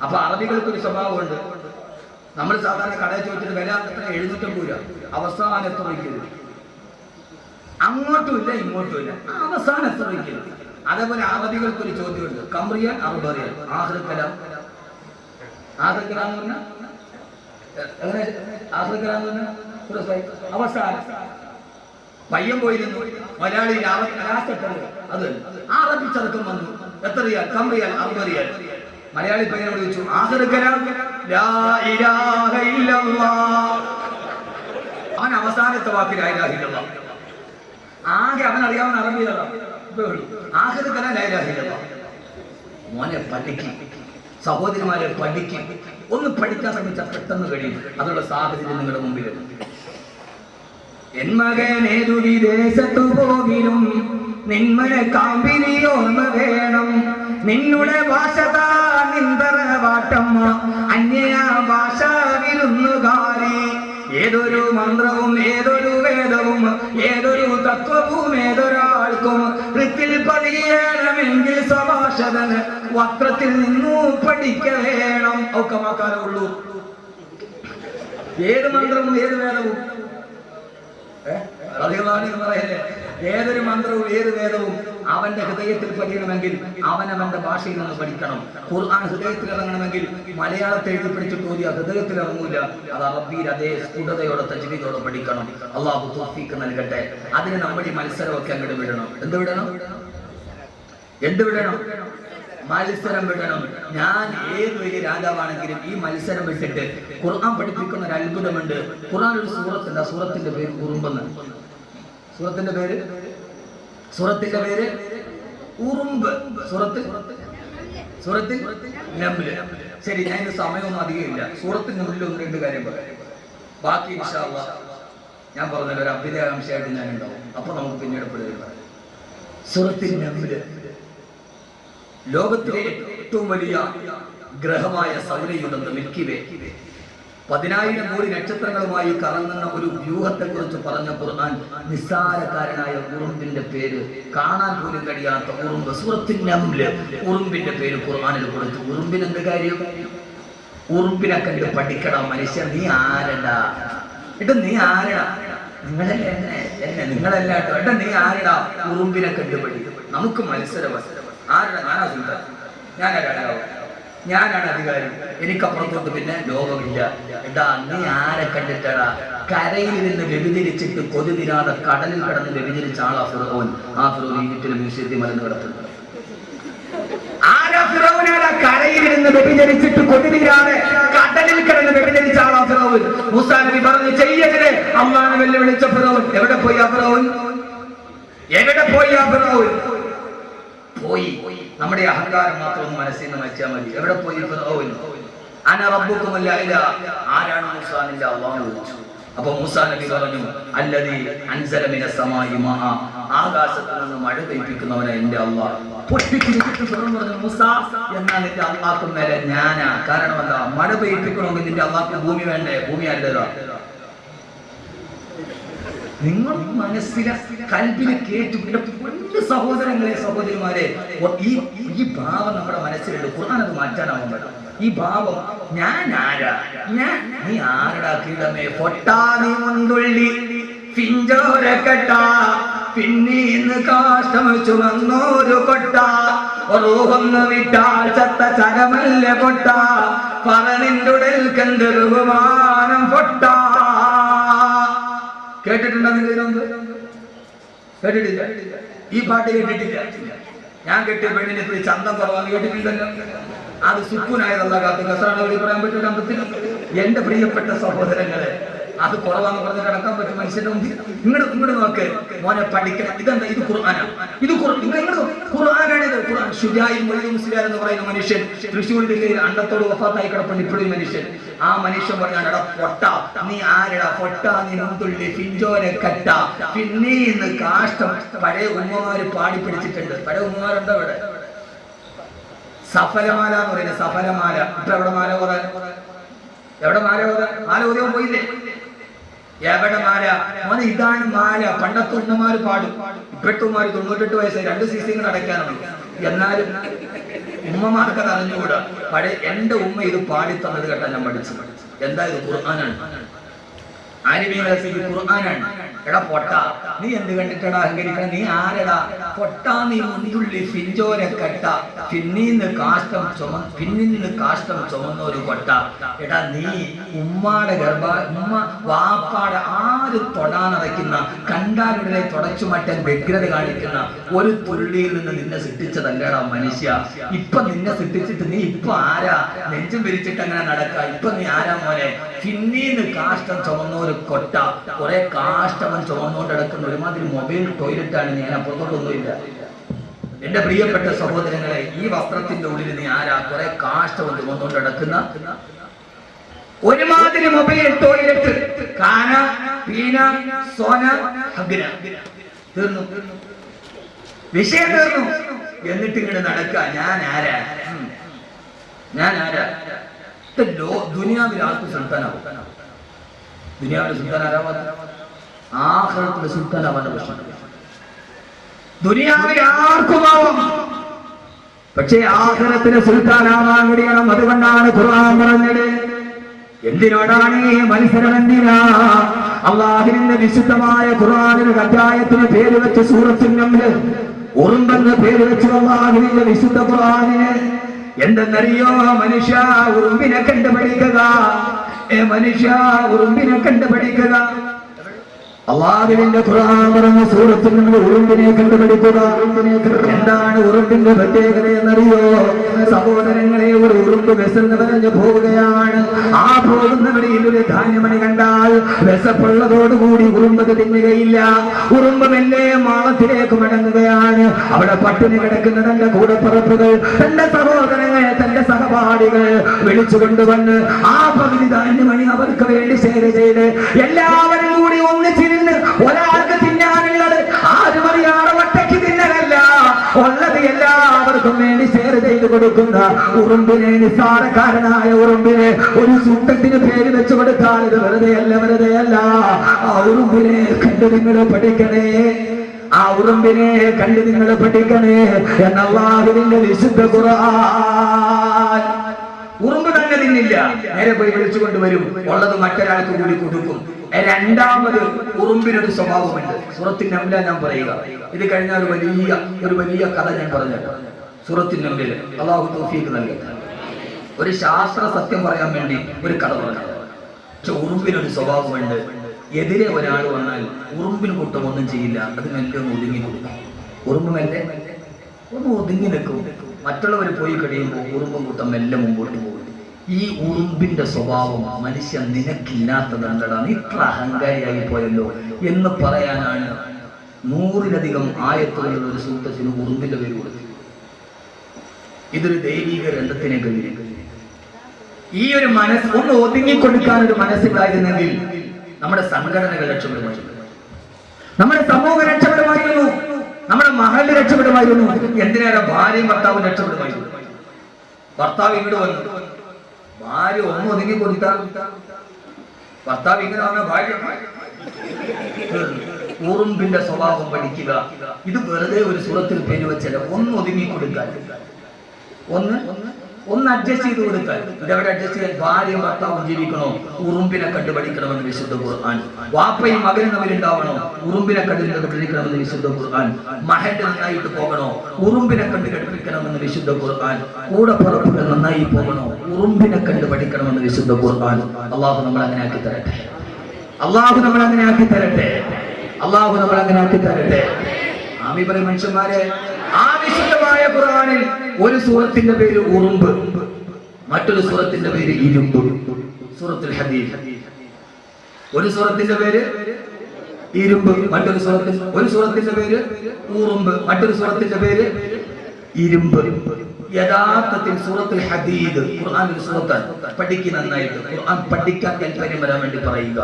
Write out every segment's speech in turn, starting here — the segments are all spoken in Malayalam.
അപ്പൊ അറബികൾക്കൊരു സ്വഭാവമുണ്ട്. നമ്മൾ സാധാരണ കടയിൽ ചോദിച്ചിട്ട് വില എത്ര 750 രൂപ, അവസാനം എത്ര വയ്ക്കരുത്, അങ്ങോട്ടുമില്ല ഇങ്ങോട്ടുമില്ല, അവസാനം എത്ര വയ്ക്കരുത്. അതേപോലെ അറബികൾക്കൊരു ചോദ്യമുണ്ട്, കംറിയൻ അറബറിയൻ ആഹ്റിക്കലാം. ആഹ്റിക്കലാം എന്ന് പറഞ്ഞാൽ എങ്ങനെ? ആഹ്റിക്കലാം എന്ന് പറഞ്ഞാൽ അവസാനം. പയ്യൻ പോയിരുന്നു, മലയാളി അത് അറബി ചെറുക്കം വന്നു, എത്രയാൽ കംറിയാൽ അറബറിയാൽ. മലയാളി പയ്യനോട് ചോദിച്ചു, ആഹ്റിക്കലാം ലാ ഇലാഹ ഇല്ലല്ലാഹ്. അവൻ അവസാനത്തെ വാക്ക് ലാ ഇലാഹ ഇല്ലല്ലാഹ്. ആകെ അവൻ അറിയാവുന്ന അറബിയാണ്. ആഹ്റിക്കലാം ലാ ഇലാഹ ഇല്ലല്ലാഹ്. മോനെ പഠിക്കും, സഹോദരിമാരെ പഠിക്കും. ഒന്ന് പഠിക്കാൻ ശ്രമിച്ചാൽ പെട്ടെന്ന് കഴിയും. അതിനുള്ള സാഹചര്യം നിങ്ങളുടെ മുമ്പിലുണ്ട്. എൻ മകൻ ഏതു വിദേശത്തു പോകിലും നിന്മനെ കാമ്പിനി ഓർമ്മ വേണം. നിന്നുടെ ഭാഷ നിന്തറവാട്ടമ്മ അന്യ ഭാഷ വിരുന്നുകാരി. ഏതൊരു മന്ത്രവും ഏതൊരു വേദവും ഏതൊരു തത്വവും ഏതൊരാൾക്കും വൃത്തിൽ പതിയണമെങ്കിൽ സഭാഷതന് വക്രത്തിൽ നിന്നു പഠിക്ക വേണം. ഒക്കെ മാക്കാനേ ഉള്ളൂ. ഏത് മന്ത്രവും ഏത് വേദവും പറയല്ലേ, ഏതൊരു മന്ത്രവും ഏത് വേദവും അവന്റെ ഹൃദയത്തിൽ പഠിക്കണമെങ്കിൽ അവനവന്റെ ഭാഷയിൽ നിന്ന് പഠിക്കണം. ഖുർആൻ ഹൃദയത്തിൽ ഇറങ്ങണമെങ്കിൽ മലയാളത്തെ എഴുതി പഠിച്ചിട്ട് ഒരു ഹൃദയത്തിൽ ഇറങ്ങൂല. അത് അറബിയിൽ അതേ സ്ഫുടതയോടെ തജ്വീദോടെ പഠിക്കണം. അള്ളാഹു തൗഫീഖ് നൽകട്ടെ. അതിന് നമ്മൾ ഈ മത്സരമൊക്കെ അങ്ങോട്ട് വിടണം. എന്ത് വിടണം? മത്സരം വിടണം. ഞാൻ ഏത് വലിയ രാജാവാണെങ്കിലും ഈ മത്സരം വിട്ടിട്ട് ഖുർആൻ പഠിപ്പിക്കുന്ന ഒരു അത്ഭുതമുണ്ട്. ഖുർആൻ ഒരു സൂറത്തുണ്ട്. ആ സൂറത്തിന്റെ പേര് ഉറുമ്പെന്ന്. സൂറത്തിന്റെ പേര് ഉറുമ്പ്. സൂറത്തിൽ നംല്. ശരി, ഞാൻ ഇതിന് സമയമൊന്നും അധികമില്ല. സൂറത്തിന്റെ നംലിൽ 1-2 കാര്യം പറയാം. ബാക്കി ഇൻഷാ അല്ലാഹ് ഞാൻ പറഞ്ഞല്ലോ, ഒരു അഭ്യുദയാകാംക്ഷയായിട്ട് ഞാൻ ഉണ്ടാവും. അപ്പൊ നമുക്ക് പിന്നീട് പറയാം. സൂറത്തിൽ നംല് ലോകത്തിലെ ഏറ്റവും വലിയ ഗ്രഹമായ സൗരയൂഥം മിൽക്കി വേ 10,000 കോടി നക്ഷത്രങ്ങളുമായി കറങ്ങുന്ന ഒരു വ്യൂഹത്തെ കുറിച്ച് പറഞ്ഞ ഖുർആൻ നിസ്സാരക്കാരനായ ഉറുമ്പിന്റെ പേര്, കാണാൻ പോലും കഴിയാത്ത ഉറുമ്പ്, സൂറത്തുൻ നംല്. ഉറുമ്പിന്റെ പേര് ഖുർആനിൽ കൊടുത്തു. ഉറുമ്പിന് എന്ത് കാര്യം? ഉറുമ്പിനെ കണ്ട് പഠിക്കണം മനുഷ്യൻ. നീ ആരടാ? നീ ആരടാ? നിങ്ങളല്ല കേട്ടോ. നീ ആരടാ? ഉറുമ്പിനെ കണ്ട് പഠിക്കും. നമുക്ക് മത്സരം. ആരുടെ? ഞാനാ സുൽത്താൻ, ഞാനാ രാജാവ്, ഞാനാണ് അധികാരി, എനിക്കപ്പുറത്തോട്ട് പിന്നെ ലോകമില്ല. നീ ആരെ കണ്ടിട്ടാടാ? കരയിൽ നിന്ന് വ്യഭിചരിച്ചിട്ട് കൊതി തിരാതെ കടലിൽ കിടന്ന് വ്യഭിചരിച്ച ആളാ ഫിറഔൻ. ആ ഫിറഔൻ ഈജിപ്തിലെ മ്യൂസിയത്തിൽ മരുന്ന് കിടത്തുന്നത്. ആരാ ഫിറഔൻ? കരയിൽ നിന്ന് വ്യഭിചരിച്ചിട്ട് കൊതി തീരാതെ കടലിൽ കിടന്ന് വ്യഭിചരിച്ച ആളാ ഫിറഔൻ. മൂസാ നബി പറഞ്ഞു ചെയ്യരുത്. അള്ളാഹുവിനെ വെല്ലുവിളിച്ച ഫിറഔൻ എവിടെ പോയി? പോയി. നമ്മുടെ അഹങ്കാരം മാത്രം ഒന്ന് മനസ്സിൽ നിന്ന് വെച്ചാൽ മതി. എവിടെ പോയി? അന റബ്ബുക്കുമുൽ അഅ്ലാ. ആരാണ് മൂസാ? അല്ലാഹു വിളിച്ചു. അപ്പോൾ മൂസാ നബി പറഞ്ഞു, അല്ലദീ അൻസല മിനസ് സമാഇ മാഅ. ആകാശത്തിൽ നിന്ന് മഴ പെയ്യിക്കുന്നവനാ എൻ്റെ അല്ലാഹ്. പൊട്ടിച്ചിരിച്ചിട്ട് പറഞ്ഞു, മൂസാ എന്നാൽ നിന്റെ അല്ലാഹുവിന്റെ മേലെ ഞാനാ. കാരണം എന്താ? മഴ പെയ്യിക്കണമെങ്കിൽ നിന്റെ അല്ലാഹുവിന് ഭൂമി വേണ്ടേ? ഭൂമി ആരുടേതാ? നിങ്ങൾ മനസ്സിലെ കൽബിനെ കേട്ടു. പൊന്നു സഹോദരങ്ങളെ, സഹോദരിമാരെ, ഈ ഭാവം നമ്മുടെ മനസ്സിലുണ്ട്. ഖുർആൻ അത് മാറ്റാനാവും. ഈ ഭാവം ഞാൻ ആരാ? നീ ആരടാ? കീടമേ പൊട്ടാ നീ മുന്തുള്ളി പിഞ്ചോരക്കട്ട പിന്നീന്ന് കാഷ്ടം ചുമന്നോരു കൊട്ട റൂഹൊന്ന് വിട്ടാൽ ചത്ത ചരമല്ല കൊട്ട പറനിന്റുടൽ കണ്ട് ബഹുമാനം പൊട്ട. കേട്ടിട്ടുണ്ടോ നിങ്ങൾ? കേട്ടിട്ടില്ല? ഈ പാട്ട് കേട്ടിട്ടില്ല? ഞാൻ കെട്ടിയ പെണ്ണിനെ പോയി ചന്തം കുറവാന്ന് കേട്ടിട്ടുണ്ടല്ലോ. അത് സുക്കൂനായതല്ല കാത്ത് കസറാണ് പറയാൻ പറ്റില്ല. എന്റെ പ്രിയപ്പെട്ട സഹോദരങ്ങളെ, അത് കുറവാന്ന് പറഞ്ഞ് കിടക്കാൻ പറ്റും മനുഷ്യന്റെ മുമ്പിൽ? ഇങ്ങോട്ട് നോക്ക് മോനെ, പഠിക്കണം. ഇതെന്താ? ഇത് ഖുർആനാണ്. ഖുർആനാണിത്. ഖുർആൻ. ഷുജാഇ മുസ്ലിയാർ എന്ന് പറയുന്ന മനുഷ്യൻ തൃശ്ശൂർ ജില്ലയിൽ അണ്ടത്തോട് വഫാത്തായി കിടപ്പുണ്ട് ഇപ്പോഴും മനുഷ്യൻ. ആ മനുഷ്യൻ പറഞ്ഞാണ്, എടാ പൊട്ട നീ ആരടാ? പൊട്ട നീ മുന്തുള്ളി പിഞ്ചോരെ കട്ട പിന്നീന്ന് കാഷ്ടം. പഴയ ഉമ്മമാര് പാടി പിടിച്ചിട്ടുണ്ട്. പഴയ ഉമ്മമാരുണ്ടോ ഇവിടെ? സഫലമാല എന്ന് പറയുന്നത്. സഫലമാല. ഇപ്പൊ എവിടെ മാല ഓതാൻ? എവിടെ മാല ഓതാൻ? മാല ഓതിയാൻ പോയില്ലേ? എവിടെ മാല? മോനെ ഇതാണ് മാല. പണ്ടത്തെ ഉമ്മമാര് പാടും. ഇപ്പോഴത്തെ ഉമ്മമാര് 98 വയസ്സായി 2 സീസങ്ങൾ അടയ്ക്കാനുണ്ട്. എന്നാലും ഉമ്മമാർക്ക് അത് അറിഞ്ഞുകൂടാ. പഴയ എന്റെ ഉമ്മ ഇത് പാടി തന്നത് കേട്ടാ ഞാൻ പഠിച്ചു. എന്താ ഇത്? ഖുർആനാണ്. ഖുർആനാണ്. എടാ പൊട്ട, നീ എന്ത് കണ്ടിട്ടടാ അഹങ്കരിക്കണ? നീ ആരടാ പൊട്ട? നീ മുണ്ടുള്ളി ഫിഞ്ചോരക്കട്ട, പിന്നീന്ന് കാഷ്ടം ചുമന്ന ഒരു കൊട്ട. എടാ നീ ഉമ്മാടെ ഉമ്മ വാപ്പാടെ ആര് തൊടാനടയ്ക്കുന്ന കണ്ടാലുടനെ തുടച്ചു മറ്റൻ വ്യഗ്രത കാണിക്കുന്ന ഒരു തുള്ളിയിൽ നിന്ന് നിന്നെ സൃഷ്ടിച്ചതല്ലടാ മനുഷ്യ. ഇപ്പൊ നിന്നെ സൃഷ്ടിച്ചിട്ട് നീ ഇപ്പൊ ആരാ? നെഞ്ചും വിരിച്ചിട്ട് അങ്ങനെ നടക്ക. ഇപ്പൊ നീ ആരാ മോനെ? പിന്നീന്ന് കാഷ്ടം ചുമന്ന ഒരു കൊട്ട, കുറെ കാഷ്ടവൻ ചുമന്നുകൊണ്ട് കിടക്കുന്ന ഒരുമാതിരി മൊബൈൽ ടോയ്ലറ്റാണ്. ഞാൻ അപ്പുറത്തോട്ടൊന്നുമില്ല. എന്റെ പ്രിയപ്പെട്ട സഹോദരങ്ങളെ, ഈ വസ്ത്രത്തിന്റെ ഉള്ളിൽ നീ ആരാ? കുറെ കാഷ്ടവൻ ചുമന്നുകൊണ്ട് കിടക്കുന്ന ഒരുമാതിരി മൊബൈൽ ടോയ്ലറ്റ്. കാന പീന സോന ഹഗ്ന. തീർന്നു, വിഷയം തീർന്നു. എന്നിട്ട് ഇങ്ങനെ നടക്കുക. ഞാൻ ആരാ? ദുനിയാവിൽ ആർക്ക് സുൽത്താനാവും? ദുനിയാവിലെ സുൽത്താൻ ആരാവാൻ? ആഖിറത്തിലെ സുൽത്താൻ ആവാൻ്റെ പ്രശ്നം. ദുനിയാവിൽ ആർക്കുമാവാം, പക്ഷേ ആഖിറത്തിലെ സുൽത്താനാവാൻ കഴിയണം. അതുകൊണ്ടാണ് ഖുർആൻ പറഞ്ഞത്. എന്തിനോടാണ് ഈ മത്സരം? എന്തിനാ? അല്ലാഹുവിന്റെ വിശുദ്ധമായ ഖുർആനിൽ അധ്യായത്തിന് പേര് വെച്ച് സൂറത്തുൻ നംൽ, ഉറുമ്പെന്ന് പേര് വെച്ച് അല്ലാഹുവിന്റെ വിശുദ്ധ ഖുർആനിന്. എന്തെന്നറിയോ മനുഷ്യ? ഉറുമ്പിനെ കണ്ടുപിടിക്കുക. മനുഷ്യ, ഉറുമ്പിനെ കണ്ടുപിടിക്കുക. അല്ലാഹുവിന്റെ ഖുർആൻ പറഞ്ഞ സൂറത്തിൽ നിന്ന് ഉറുമ്പിനെ കണ്ടുപിടിക്കുക. എന്താണ് ഉറുമ്പിന്റെ പ്രത്യേകത എന്നറിയോ സഹോദരങ്ങളെ? ഒരു ഉറുമ്പ് വിശന്ന് പറഞ്ഞ് പോവുകയാണ്. ആ പോകുന്ന വഴിയിൽ ഒരു ധാന്യമണി കണ്ടാൽ വിശപ്പുള്ളതോടുകൂടി ഉറുമ്പത് തിന്നുകയില്ല. ഉറുമ്പ് മെല്ലെ മാളത്തിലേക്ക് മടങ്ങുകയാണ്. അവിടെ പട്ടിണി കിടക്കുന്ന തന്റെ കൂടപ്പറപ്പുകൾ, തന്റെ സഹോദരങ്ങൾ, തന്റെ സഹപാഠികൾ വിളിച്ചുകൊണ്ടുവന്ന് ആ പകുതി ധാന്യമണി അവർക്ക് വേണ്ടി ഷെയർ ചെയ്ത് എല്ലാവരും കൂടി ഒന്നിച്ചിരുന്ന് ഒരാൾക്ക് തിന്നാനുള്ളത് ആരും അറിയാതെ ഒറ്റയ്ക്ക് തിന്നലല്ല, ഉള്ളത് എല്ലാവർക്കും വേണ്ടി ഷെയർ ചെയ്ത് കൊടുക്കുന്ന ഉറുമ്പിനെ, നിസ്സാരക്കാരനായ ഉറുമ്പിനെ ഒരു സൂക്തത്തിന് പേര് വെച്ചു കൊടുത്താൽ ഇത് വെറുതെയല്ല. ആ ഉറുമ്പിനെ കണ്ടു നിങ്ങൾ പഠിക്കണേ. ആ ഉറുമ്പിനെ കണ്ടു നിങ്ങൾ പഠിക്കണേ എന്ന അല്ലാഹുവിന്റെ വിശുദ്ധ ഖുർആൻ. ഉറുമ്പ് തന്നെ തിന്നില്ല, നേരെ പോയി വിളിച്ചുകൊണ്ട് വരും, ഉള്ളത് മറ്റൊരാൾക്ക് കൂടി കൊടുക്കും. രണ്ടാമത് ഉറുമ്പിനൊരു സ്വഭാവമുണ്ട്. സൂറത്തുൻ നംൽ ഞാൻ പറയുക. ഇത് കഴിഞ്ഞാൽ ഒരു വലിയ കഥ ഞാൻ പറഞ്ഞു. സൂറത്തുൻ നംലിൽ അല്ലാഹു തൗഫീഖ് നൽകട്ടെ. ഒരു ശാസ്ത്ര സത്യം പറയാൻ വേണ്ടി ഒരു കഥ പറഞ്ഞു. പക്ഷെ ഉറുമ്പിനൊരു സ്വഭാവമുണ്ട്. എതിരെ ഒരാൾ വന്നാൽ ഉറുമ്പിന് കൂട്ടം ഒന്നും ചെയ്യില്ല, അത് മെല്ലെ ഒതുങ്ങി കൊടുക്കും. ഉറുമ്പ് മെല്ലെ ഒന്ന് ഒതുങ്ങി നിൽക്കും. മറ്റുള്ളവർ പോയി കഴിയുമ്പോൾ ഉറുമ്പും കൂട്ടം മെല്ലെ മുമ്പോട്ട് പോകും. ഈ ഉറുമ്പിന്റെ സ്വഭാവം മനുഷ്യൻ നിനക്കില്ലാത്തതല്ലടാ, നീ ഇത്ര അഹങ്കാരിയായി പോയല്ലോ എന്ന് പറയാനാണ് 100-ലധികം ആയത്തുകളുള്ള ഒരു സൂക്തത്തിന് ഉറുമ്പിന്റെ പേര് കൊടുത്തു. ഇതൊരു ദൈവിക രംഗത്തിനെ കഴിഞ്ഞു. ഈ ഒരു മനസ്സ് ഒന്ന് ഒതുങ്ങിക്കൊടുക്കാൻ ഒരു മനസ്സിലായിരുന്നെങ്കിൽ നമ്മുടെ സംഘടനകൾ രക്ഷപ്പെടുമായിരുന്നു, നമ്മുടെ സമൂഹം രക്ഷപ്പെടുമായിരുന്നു, നമ്മുടെ മഹൽ രക്ഷപ്പെടുമായിരുന്നു. എന്തിനേറെ ഭാര്യയും ഭർത്താവും രക്ഷപ്പെടുമായിരുന്നു. ഭർത്താവ് ഇങ്ങോട്ട് വന്നു, ഭാര്യ ഒന്ന് ഒതുങ്ങി കൊടുത്താൽ ഭർത്താവ് ഇങ്ങനെ വന്ന ഭാര്യ ഉറുമ്പിന്റെ സ്വഭാവം പഠിക്കുക. ഇത് വെറുതെ ഒരു സൂറത്തിൽ പേര് വെച്ചല്ല, ഒന്ന് ഒതുങ്ങി കൊടുക്കാൻ, ഒന്ന് അഡ്ജസ്റ്റ് ചെയ്ത് കൊടുക്കാൻ. ഇതെവിടെ അഡ്ജസ്റ്റ് ചെയ്യാൻ? ഭാര്യയും ഭർത്താവും ജീവിക്കണോ? ഉറുമ്പിനെ കണ്ടു പഠിക്കണമെന്ന് വിശുദ്ധ ഖുർആൻ. വാപ്പയും മകനും തമ്മിലുണ്ടാവണോ? ഉറുമ്പിനെ കണ്ടു പഠിക്കണമെന്ന് വിശുദ്ധ ഖുർആൻ. മഹൽ നന്നായിട്ട് പോകണോ? ഉറുമ്പിനെ കണ്ട് പഠിപ്പിക്കണമെന്ന് വിശുദ്ധ ഖുർആൻ. കൂടപ്പുറപ്പുകൾ നന്നായി പോകണോ? ഉറുമ്പിനെ കണ്ട് പഠിക്കണമെന്ന് വിശുദ്ധ ഖുർആൻ. അള്ളാഹു നമ്മൾ അങ്ങനെ ആക്കി തരട്ടെ. അള്ളാഹു നമ്മൾ അങ്ങനെ ആക്കി തരട്ടെ. അള്ളാഹു നമ്മൾ അങ്ങനെ ആക്കി തരട്ടെ. ആമീൻ പറയും മനുഷ്യന്മാരെ. ആ വിശുദ്ധമായ ഖുർആനിൽ ഒരു സൂറത്തിന്റെ പേര് ഉറുമ്പ്, മറ്റൊരു സൂറത്തിന്റെ പേര് ഇരുമ്പ്. സൂറത്തുൽ ഹദീദ്. ഒരു സൂറത്തിന്റെ പേര് ഇരുമ്പ്, മറ്റൊരു സൂറത്തിന്റെ പേര് ഉറുമ്പ്, മറ്റൊരു സൂറത്തിന്റെ പേര് ഇരുമ്പ്. യഥാർത്ഥത്തിൽ സൂറത്തുൽ ഹദീദ് ഖുർആനിൽ സൂറത്താണ്. പഠിക്കുക നന്നായിട്ട്. ഖുർആൻ പഠിക്കാൻ താല്പര്യം വരാൻ വേണ്ടി പറയുക.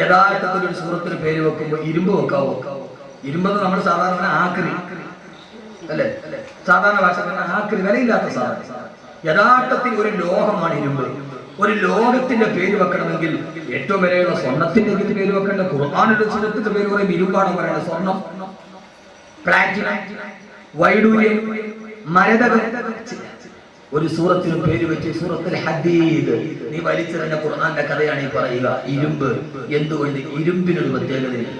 യഥാർത്ഥത്തിൽ ഒരു സൂറത്തിന് പേര് വെക്കുമ്പോൾ ഇരുമ്പ് വെക്കാവോ? ഇരുമ്പെന്ന് നമ്മൾ സാധാരണ ആക്രി അല്ലെ, സാധാരണ ഭാഷ ആക്രി, വിലയില്ലാത്ത സാധനം. യഥാർത്ഥത്തിൽ ഒരു ലോഹമാണ് ഇരുമ്പ്. ഒരു ലോകത്തിന്റെ പേര് വെക്കണമെങ്കിൽ ഏറ്റവും വിലയുള്ള സ്വർണത്തിന്റെ പേര് വെക്കേണ്ട. ഖുർആനിന്റെ സൂറത്തിന്റെ പേര് പറയും ഇരുമ്പാണ് പറയുന്നത്. സ്വർണം, പ്ലാറ്റിനം, വൈഡൂര്യം, മരതകം. ഒരു സൂറത്തിന് പേര് വെച്ച് സൂറത്തുൽ ഹദീദ്. നീ വലിച്ചെറിഞ്ഞ ഖുർആന്റെ കഥയാണ് ഈ പറയുക. ഇരുമ്പ്. എന്തുകൊണ്ട്? ഇരുമ്പിനൊരു പ്രത്യേകതയില്ല.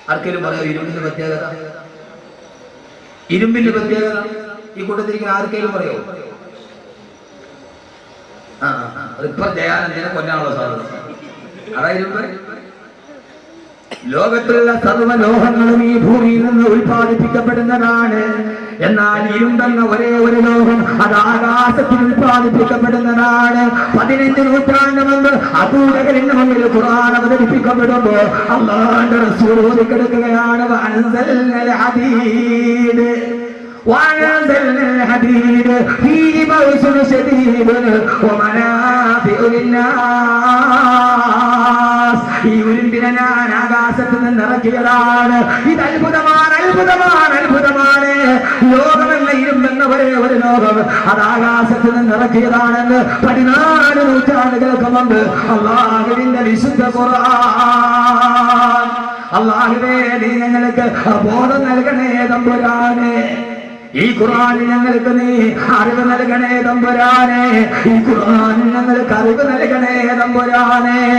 ആർക്കെങ്കിലും പറയോ ഇരുമ്പിന്റെ പ്രത്യേകത? ഇരുമ്പിന്റെ പ്രത്യേകത ഈ കൂട്ടത്തിരിക്കുന്ന ആർക്കെങ്കിലും പറയോ? ഇപ്പൊ ദയാനന്ദനെ കൊല്ലാനുള്ള സാധ്യത. അതായത് ലോകത്തുള്ള സർവ്വലോഹങ്ങളും ഈ ഭൂമിയിൽ നിന്ന് ഉൽപ്പാദിപ്പിക്കപ്പെടുന്നതാണ്. എന്നാൽ ഇരുമ്പെന്ന ഒരേ ഒരു ലോകം അത് ആകാശത്തിൽ ഉൽപ്പാദിപ്പിക്കപ്പെടുന്നതാണ്. 15 നൂറ്റാണ്ട് മുമ്പ് അബൂജഹലിന്റെ മുന്നിൽ ഖുർആൻ അവതരിപ്പിക്കപ്പെടുമ്പോ അല്ലാഹുവിന്റെ റസൂൽ ഓതിക്കെടുക്കുകയാണ് വഅൻസൽനൽ ഹദീദ് وأنزلنا الحديد فيه بأس شديد ومنافع للناس. ഈ ഉരുമ്പിനെ ഞാൻ ആകാശത്ത് നിന്ന് ഇറക്കിയതാണ്. ഇത് അത്ഭുതമാണ്, അത്ഭുതമാണ്, അത്ഭുതമാണ്. ലോകമല്ല ഇരുമ്പെന്ന ഒരേ ഒരു ലോകം അത് ആകാശത്ത് നിന്ന് ഇറക്കിയതാണെന്ന് 14 നൂറ്റാണ്ടുകൾക്ക് മുമ്പ് അല്ലാഹുവിന്റെ വിശുദ്ധ ഖുർആൻ. അല്ലാഹുവേ, നീ ഞങ്ങൾക്ക് ബോധം നൽകണേ തമ്പുരാനെ. ഈ ഖുർആനിൽ ഞങ്ങൾക്ക് നീ അറിവ് നൽകണേ തമ്പുരാനെ. ഈ ഖുർആനിൽ ഞങ്ങൾക്ക് അറിവ് നൽകണേ തമ്പുരാനെ.